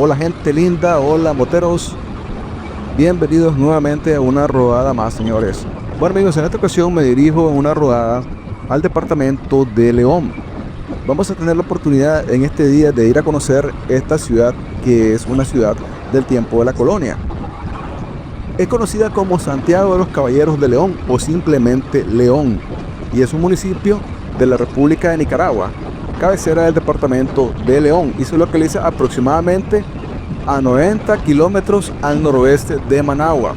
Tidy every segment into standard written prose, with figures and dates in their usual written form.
Hola gente linda, hola moteros, bienvenidos nuevamente a una rodada más, señores. Bueno amigos, en esta ocasión me dirijo en una rodada al departamento de León. Vamos a tener la oportunidad en este día de ir a conocer esta ciudad, que es una ciudad del tiempo de la colonia. Es conocida como Santiago de los Caballeros de León o simplemente León, y es un municipio de la República de Nicaragua, cabecera del departamento de León, y se localiza aproximadamente a 90 kilómetros al noroeste de Managua.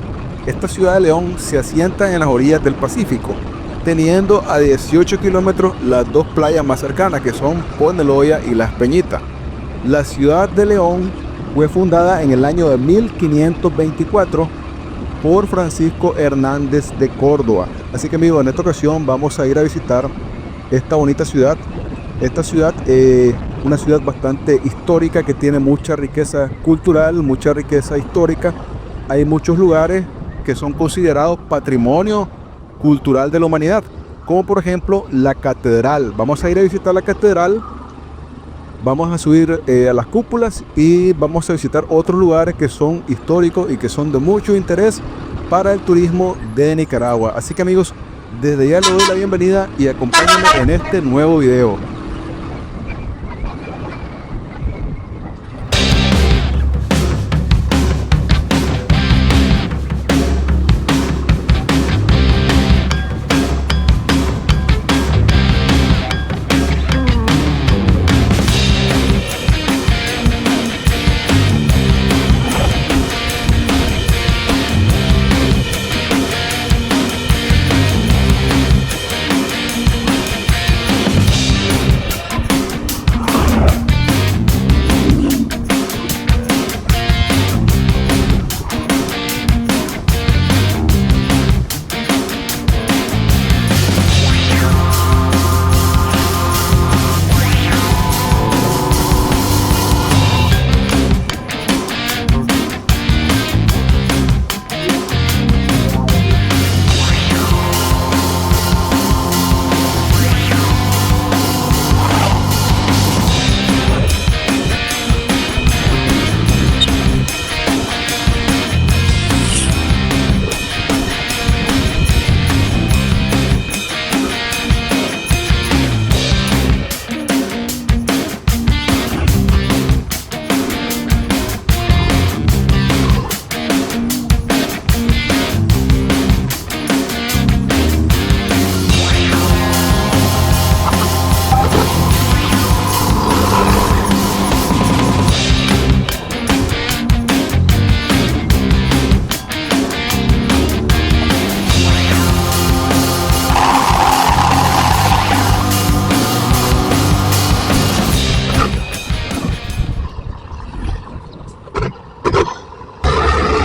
Esta ciudad de León se asienta en las orillas del Pacífico, teniendo a 18 kilómetros las dos playas más cercanas, que son Poneloya y Las Peñitas. La ciudad de León fue fundada en el año de 1524 por Francisco Hernández de Córdoba. Así que amigos, en esta ocasión vamos a ir a visitar esta bonita ciudad. Esta ciudad es una ciudad bastante histórica que tiene mucha riqueza cultural, mucha riqueza histórica. Hay muchos lugares que son considerados patrimonio cultural de la humanidad, como por ejemplo la catedral. Vamos a ir a visitar la catedral, vamos a subir a las cúpulas y vamos a visitar otros lugares que son históricos y que son de mucho interés para el turismo de Nicaragua. Así que amigos, desde ya les doy la bienvenida y acompáñenme en este nuevo video.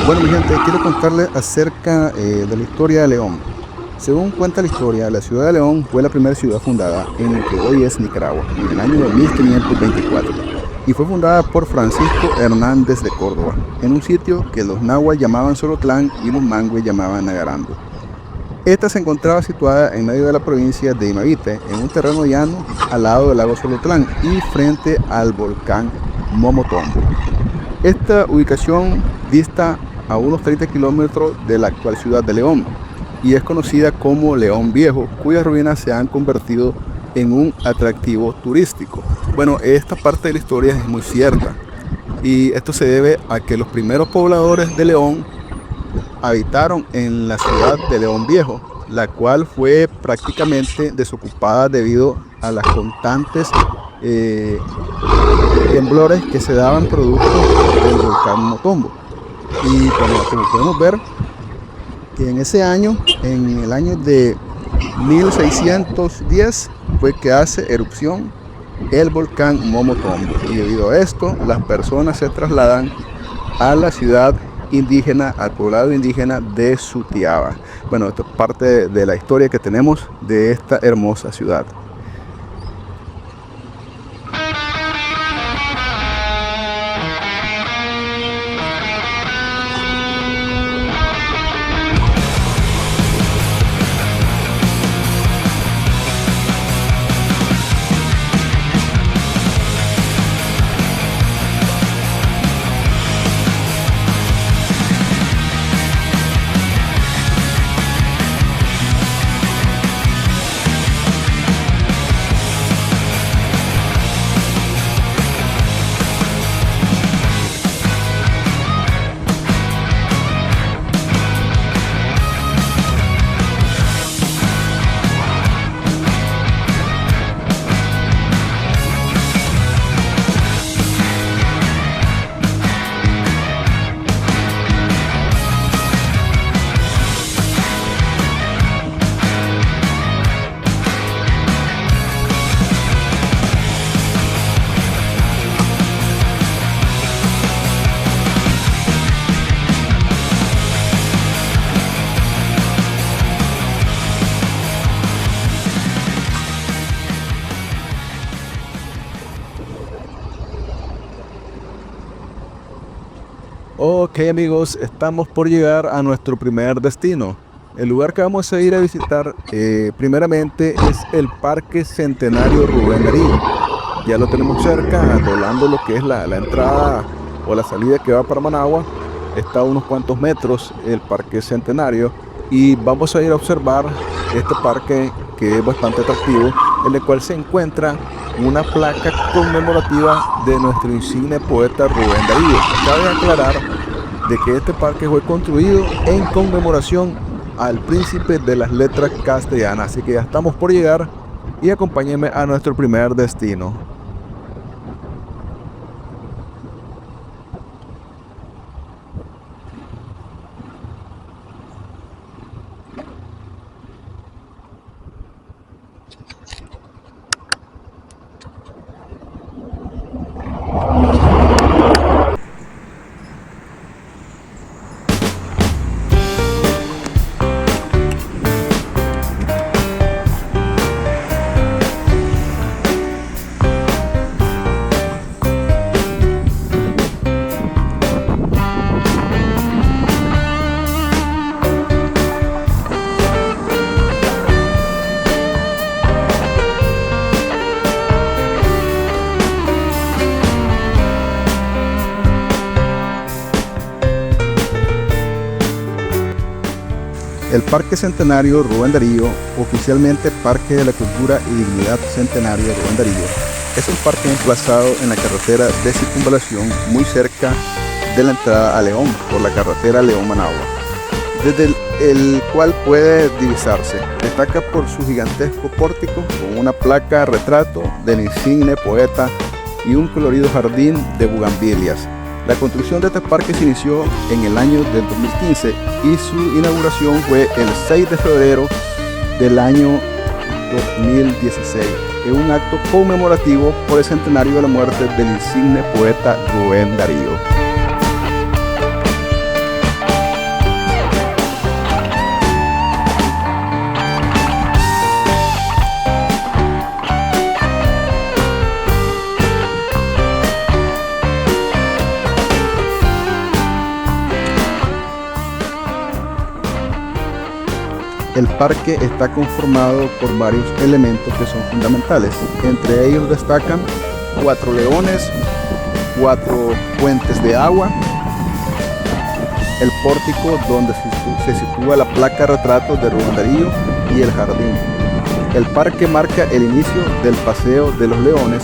Bueno mi gente, quiero contarles acerca de la historia de León. Según cuenta la historia, la ciudad de León fue la primera ciudad fundada en lo que hoy es Nicaragua, en el año de 1524, y fue fundada por Francisco Hernández de Córdoba, en un sitio que los nahuas llamaban Solotlán y los mangües llamaban Nagarando. Esta se encontraba situada en medio de la provincia de Imavite, en un terreno llano al lado del lago Solotlán y frente al volcán Momotombo. Esta ubicación dista a unos 30 kilómetros de la actual ciudad de León y es conocida como León Viejo, cuyas ruinas se han convertido en un atractivo turístico. Bueno, esta parte de la historia es muy cierta y esto se debe a que los primeros pobladores de León habitaron en la ciudad de León Viejo, la cual fue prácticamente desocupada debido a las constantes temblores que se daban producto del volcán Motombo. Y bueno, como podemos ver, que en ese año, en el año de 1610, fue que hace erupción el volcán Momotombo, y debido a esto las personas se trasladan a la ciudad indígena, al poblado indígena de Sutiaba. Bueno, esto es parte de la historia que tenemos de esta hermosa ciudad. Ok amigos, estamos por llegar a nuestro primer destino. El lugar que vamos a ir a visitar primeramente es el Parque Centenario Rubén Darío. Ya lo tenemos cerca, doblando lo que es la entrada o la salida que va para Managua. Está a unos cuantos metros el Parque Centenario y vamos a ir a observar este parque que es bastante atractivo, en el cual se encuentra una placa conmemorativa de nuestro insigne poeta Rubén Darío. Cabe aclarar de que este parque fue construido en conmemoración al príncipe de las letras castellanas. Así que ya estamos por llegar y acompáñenme a nuestro primer destino. El Parque Centenario Rubén Darío, oficialmente Parque de la Cultura y Dignidad Centenario Rubén Darío, es un parque emplazado en la carretera de circunvalación muy cerca de la entrada a León por la carretera León-Managua, desde el cual puede divisarse. Destaca por su gigantesco pórtico con una placa retrato del insigne poeta y un colorido jardín de bugambilias. La construcción de este parque se inició en el año del 2015 y su inauguración fue el 6 de febrero del año 2016, en un acto conmemorativo por el centenario de la muerte del insigne poeta Rubén Darío. El parque está conformado por varios elementos que son fundamentales. Entre ellos destacan 4 leones, 4 fuentes de agua, el pórtico donde se sitúa la placa retrato de Rubén Darío y el jardín. El parque marca el inicio del Paseo de los Leones,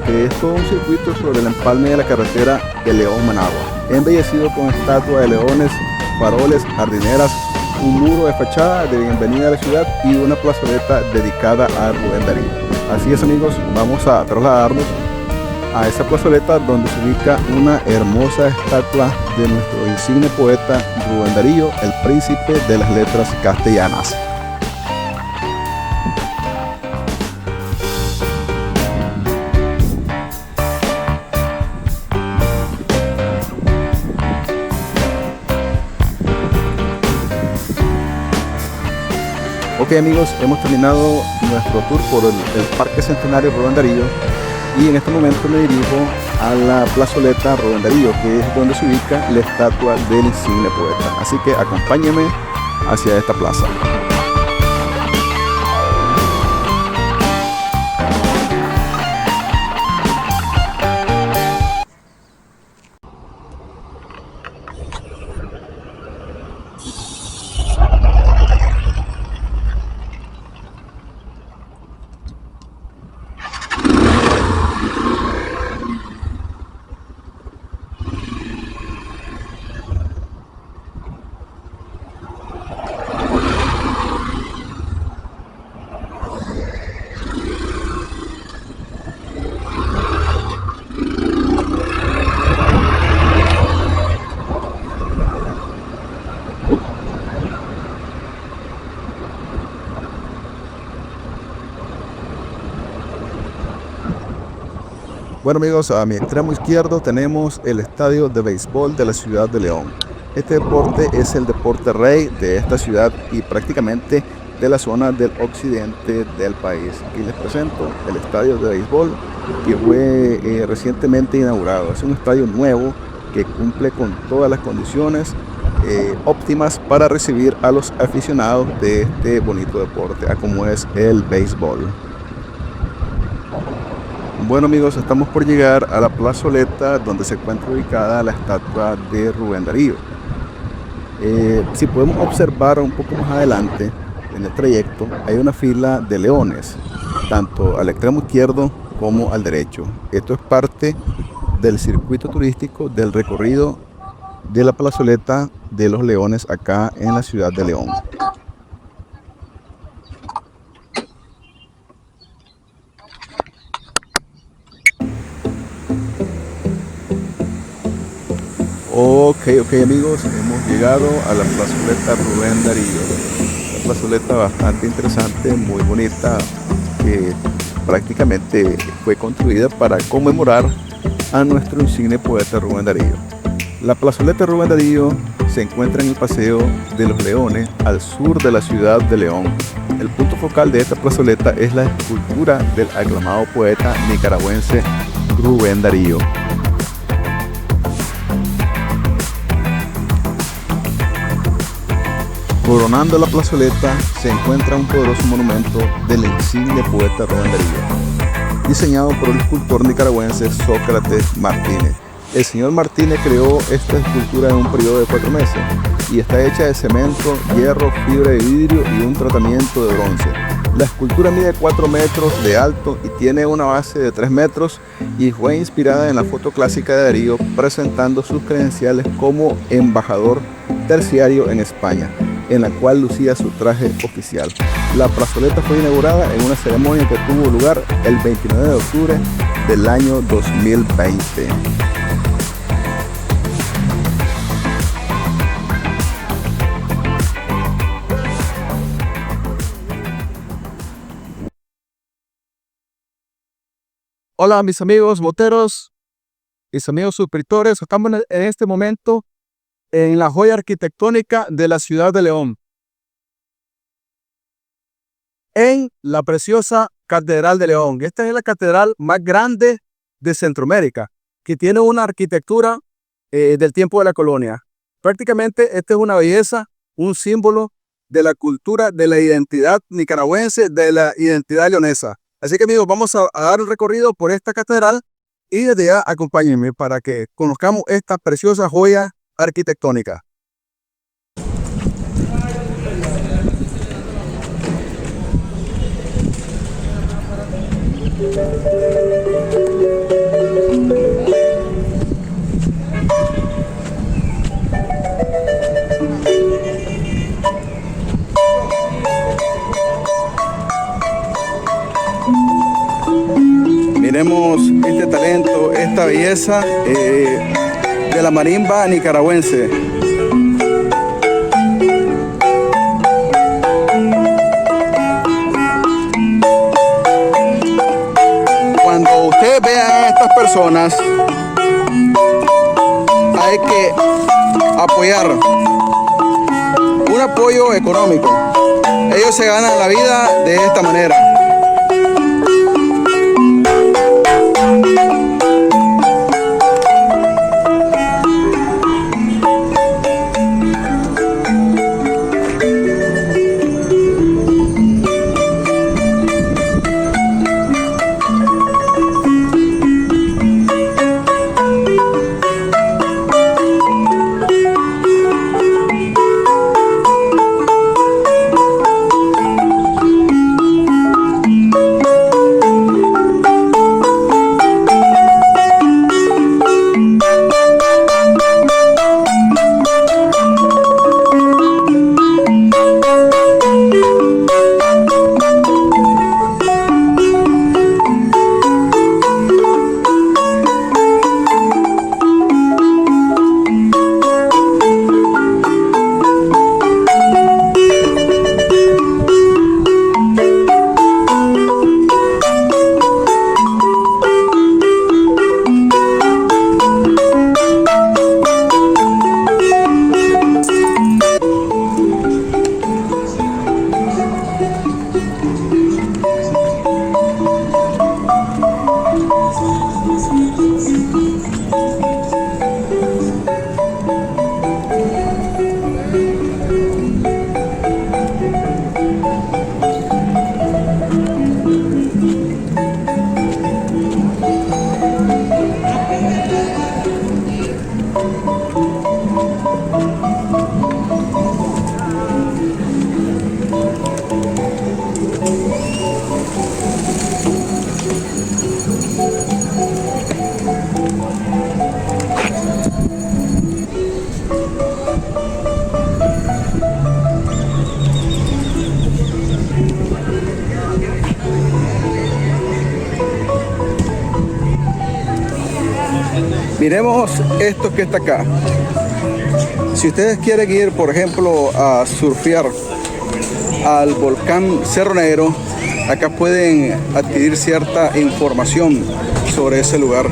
que es todo un circuito sobre el empalme de la carretera de León-Managua, embellecido con estatuas de leones, faroles, jardineras, un muro de fachada de bienvenida a la ciudad y una plazoleta dedicada a Rubén Darío. Así es amigos, vamos a trasladarnos a esa plazoleta donde se ubica una hermosa estatua de nuestro insigne poeta Rubén Darío, el príncipe de las letras castellanas. Ok amigos, hemos terminado nuestro tour por el Parque Centenario Rubén Darío y en este momento me dirijo a la plazoleta Rubén Darío, que es donde se ubica la estatua del insigne poeta. Así que acompáñenme hacia esta plaza. Bueno amigos, a mi extremo izquierdo tenemos el estadio de béisbol de la ciudad de León. Este deporte es el deporte rey de esta ciudad y prácticamente de la zona del occidente del país. Aquí les presento el estadio de béisbol que fue recientemente inaugurado. Es un estadio nuevo que cumple con todas las condiciones óptimas para recibir a los aficionados de este bonito deporte, a como es el béisbol. Bueno amigos, estamos por llegar a la plazoleta donde se encuentra ubicada la estatua de Rubén Darío. Si podemos observar un poco más adelante en el trayecto, hay una fila de leones, tanto al extremo izquierdo como al derecho. Esto es parte del circuito turístico del recorrido de la plazoleta de los leones acá en la ciudad de León. Ok amigos, hemos llegado a la plazoleta Rubén Darío. Una plazoleta bastante interesante, muy bonita, que prácticamente fue construida para conmemorar a nuestro insigne poeta Rubén Darío. La plazoleta Rubén Darío se encuentra en el Paseo de los Leones, al sur de la ciudad de León. El punto focal de esta plazoleta es la escultura del aclamado poeta nicaragüense Rubén Darío. Coronando la plazoleta se encuentra un poderoso monumento del insigne poeta Rubén Darío, diseñado por el escultor nicaragüense Sócrates Martínez. El señor Martínez creó esta escultura en un periodo de 4 meses y está hecha de cemento, hierro, fibra de vidrio y un tratamiento de bronce. La escultura mide 4 metros de alto y tiene una base de 3 metros y fue inspirada en la foto clásica de Darío, presentando sus credenciales como embajador terciario en España, en la cual lucía su traje oficial. La plazoleta fue inaugurada en una ceremonia que tuvo lugar el 29 de octubre del año 2020. Hola mis amigos moteros, mis amigos suscriptores, estamos en este momento en la joya arquitectónica de la ciudad de León, en la preciosa Catedral de León. Esta es la catedral más grande de Centroamérica, que tiene una arquitectura del tiempo de la colonia. Prácticamente esta es una belleza, un símbolo de la cultura, de la identidad nicaragüense, de la identidad leonesa. Así que amigos, vamos a dar un recorrido por esta catedral y desde ya acompáñenme para que conozcamos esta preciosa joya arquitectónica. Miremos este talento, esta belleza de la marimba nicaragüense. Cuando ustedes vean a estas personas, hay que apoyar, un apoyo económico. Ellos se ganan la vida de esta manera. Miremos esto que está acá. Si ustedes quieren ir, por ejemplo, a surfear al volcán Cerro Negro, acá pueden adquirir cierta información sobre ese lugar.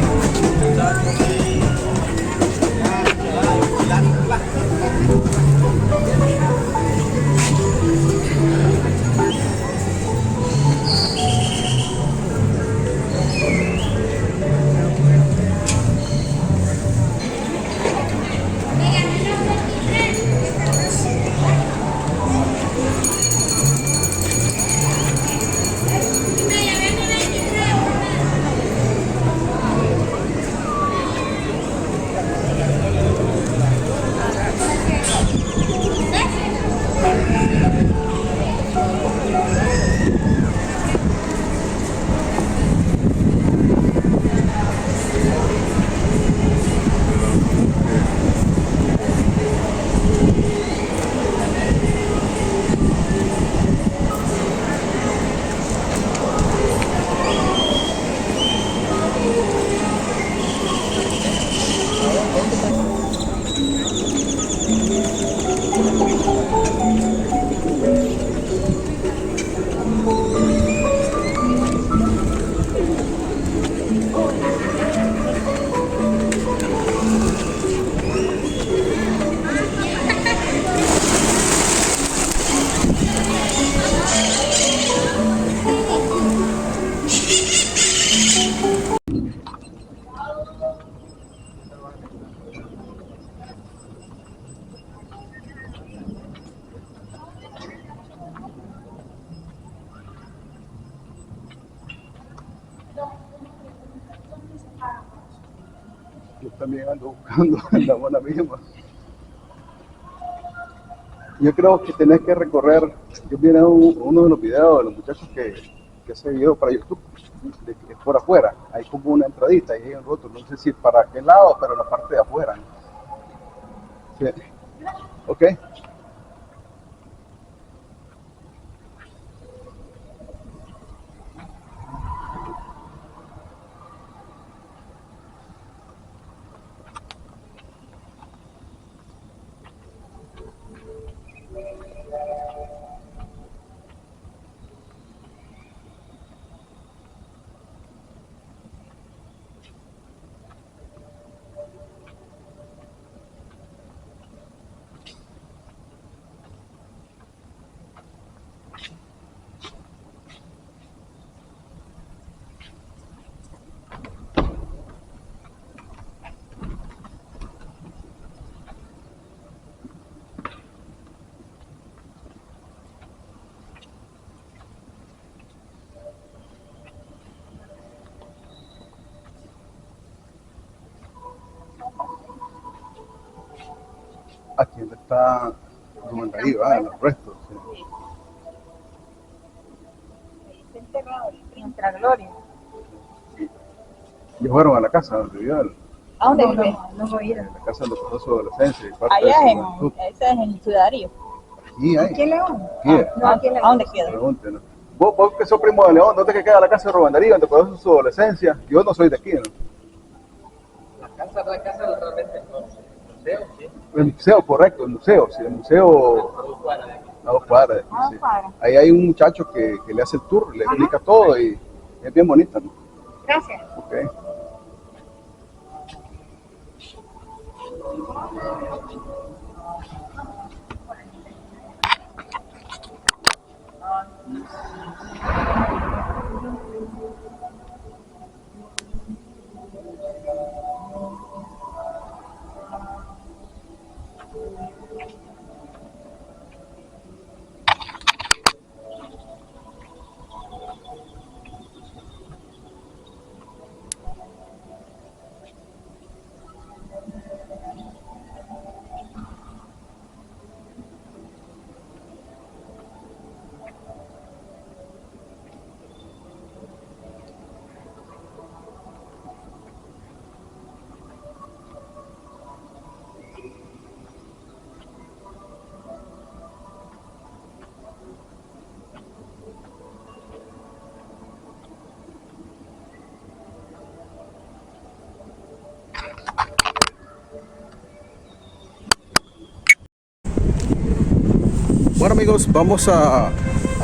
Yo también ando buscando la buena misma. Yo creo que tenés que recorrer. Yo vi uno de los videos de los muchachos que se vio para YouTube, de que por afuera hay como una entradita y hay un otro, no sé si para qué lado, pero la parte de afuera. Sí. Ok. Aquí está Rubén Darío, en los restos. Sí. Está enterrado en nuestra gloria. Y fueron a la casa donde vivió él. ¿A dónde vive? No voy a ir. En la casa donde pasó su adolescencia y parte Allá de su en, juventud. esa es en Ciudad Darío. Aquí hay. ¿Aquí en León? Aquí. No, aquí en León. ¿A dónde queda? Pregúntenos. Vos que sos primo de León, ¿dónde que queda la casa de Rubén Darío, donde pasó su adolescencia? Yo no soy de aquí, ¿no? La casa realmente no, el museo, sí. El museo, correcto, el museo, sí, el museo A 2 cuadras de aquí. a 2 cuadras de aquí, A 2 sí. cuadras. Ahí hay un muchacho que le hace el tour, le explica todo y es bien bonita, ¿no? Gracias. Okay. Bueno amigos, vamos a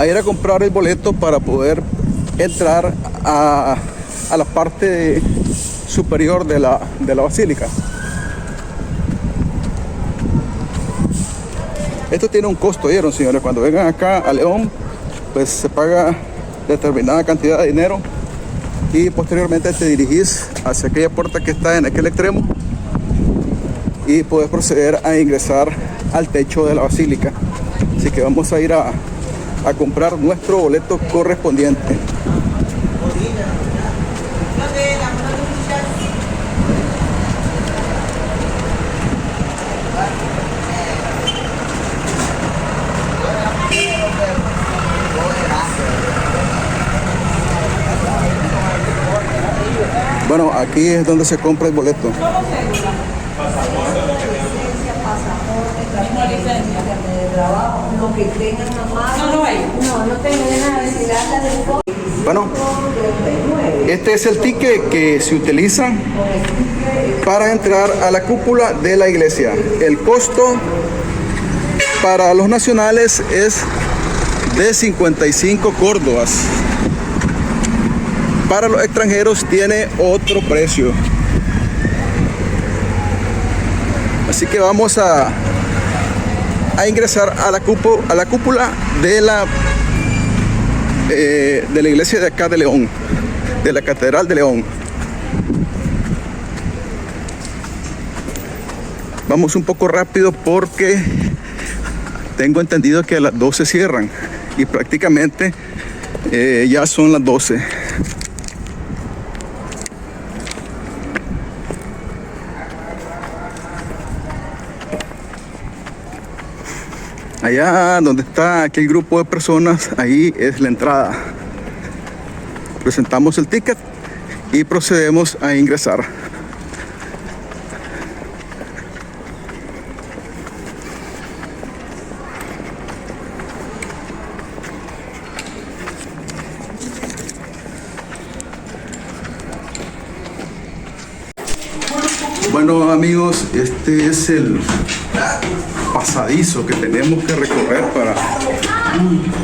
ir a comprar el boleto para poder entrar a la parte superior de la basílica. Esto tiene un costo, ¿vieron, señores? Cuando vengan acá a León, pues se paga determinada cantidad de dinero y posteriormente te dirigís hacia aquella puerta que está en aquel extremo y puedes proceder a ingresar al techo de la basílica. Así que vamos a ir a comprar nuestro boleto correspondiente. Bueno, aquí es donde se compra el boleto. Bueno, este es el ticket que se utiliza para entrar a la cúpula de la iglesia. El costo para los nacionales es de 55 córdobas. Para los extranjeros tiene otro precio. Así que vamos a ingresar a la cúpula de la iglesia de acá de León, de la Catedral de León. Vamos un poco rápido porque tengo entendido que a las 12 cierran y prácticamente ya son las 12. Allá donde está aquel grupo de personas, ahí es la entrada. Presentamos el ticket y procedemos a ingresar. Bueno amigos, este es el pasadizo que tenemos que recorrer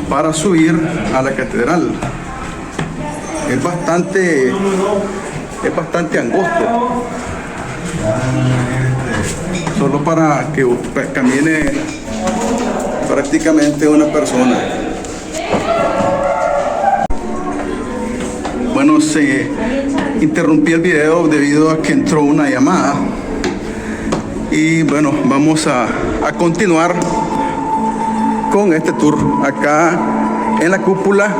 para subir a la catedral. Es bastante angosto, solo para que camine prácticamente una persona. Bueno, se interrumpí el video debido a que entró una llamada. Y bueno, vamos a continuar con este tour acá en la cúpula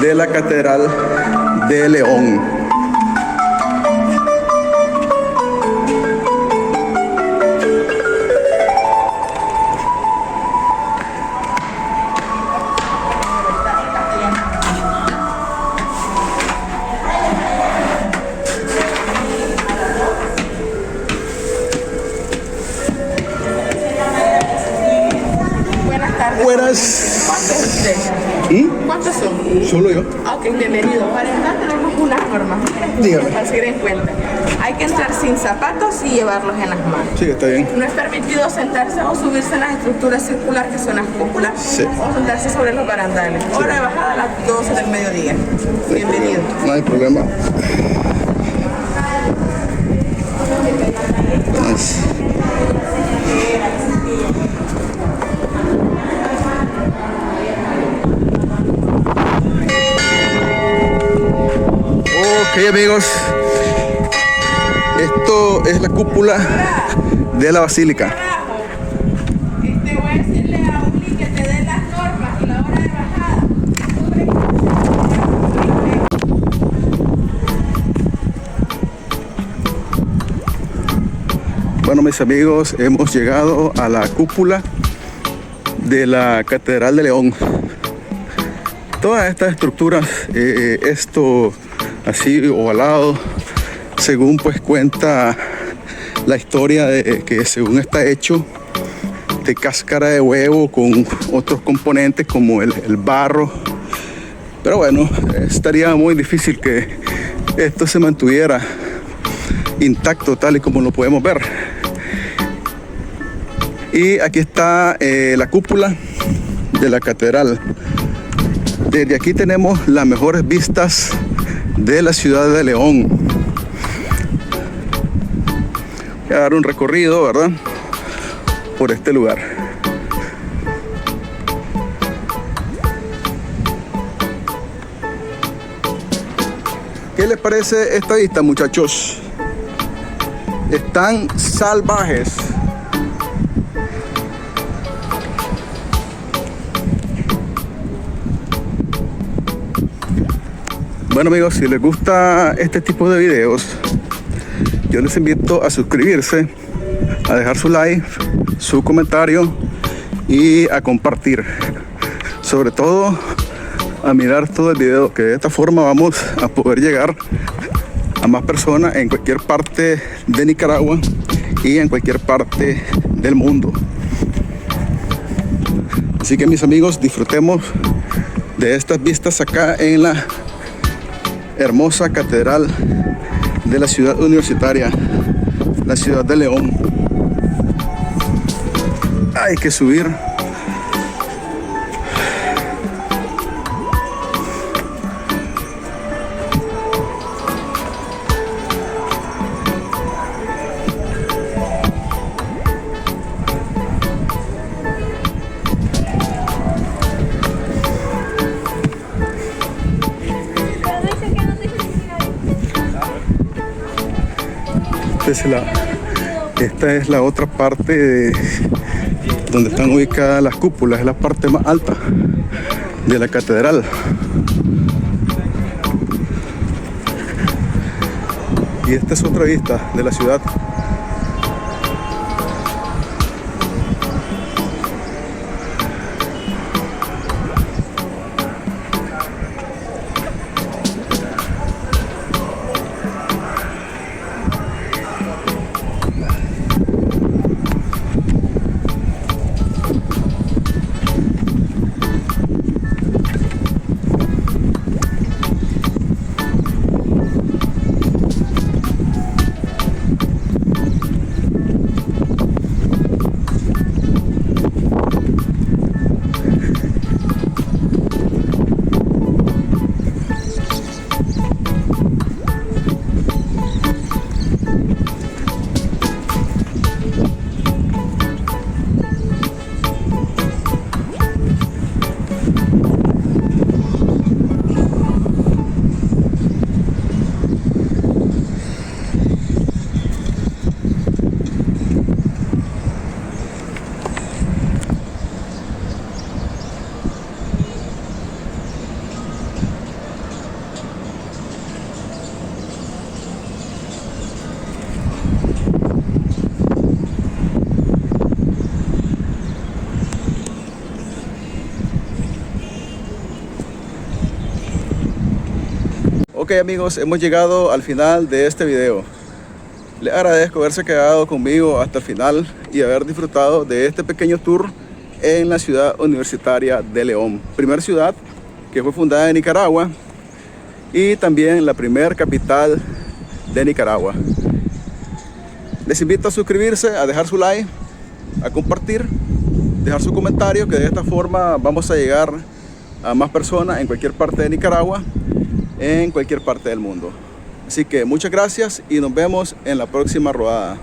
de la Catedral de León. ¿Y? ¿Cuántos son? Solo yo. Ok, bienvenido. Para entrar tenemos unas normas Dígame. para seguir en cuenta. Hay que entrar sin zapatos y llevarlos en las manos. Sí, está bien. No es permitido sentarse o subirse en las estructuras circulares que son las cúpulas, Sí. o sentarse sobre los barandales. Hora de bajada a las 12 del mediodía. Bienvenido. No hay problema. Nice. Ok amigos, esto es la cúpula de la basílica. Voy a decirle a Uli que te dé las normas y la hora de bajada. Bueno mis amigos, hemos llegado a la cúpula de la Catedral de León. Todas estas estructuras, esto así ovalado, según pues cuenta la historia de que según está hecho de cáscara de huevo con otros componentes como el barro. Pero bueno, estaría muy difícil que esto se mantuviera intacto tal y como lo podemos ver. Y aquí está la cúpula de la catedral. Desde aquí tenemos las mejores vistas de la ciudad de León. Voy a dar un recorrido, ¿verdad?, por este lugar. ¿Qué les parece esta vista, muchachos? Están salvajes. Bueno, amigos, si les gusta este tipo de videos, yo les invito a suscribirse, a dejar su like, su comentario y a compartir. Sobre todo a mirar todo el video, que de esta forma vamos a poder llegar a más personas en cualquier parte de Nicaragua y en cualquier parte del mundo. Así que, mis amigos, disfrutemos de estas vistas acá en la hermosa catedral de la ciudad universitaria, la ciudad de León. Hay que subir. Esta es la otra parte donde están ubicadas las cúpulas, es la parte más alta de la catedral. Y esta es otra vista de la ciudad. Ok, amigos, hemos llegado al final de este video. Les agradezco haberse quedado conmigo hasta el final y haber disfrutado de este pequeño tour en la ciudad universitaria de León. Primera ciudad que fue fundada en Nicaragua y también la primer capital de Nicaragua. Les invito a suscribirse, a dejar su like, a compartir, dejar su comentario, que de esta forma vamos a llegar a más personas en cualquier parte de Nicaragua, en cualquier parte del mundo. Así que muchas gracias y nos vemos en la próxima rodada.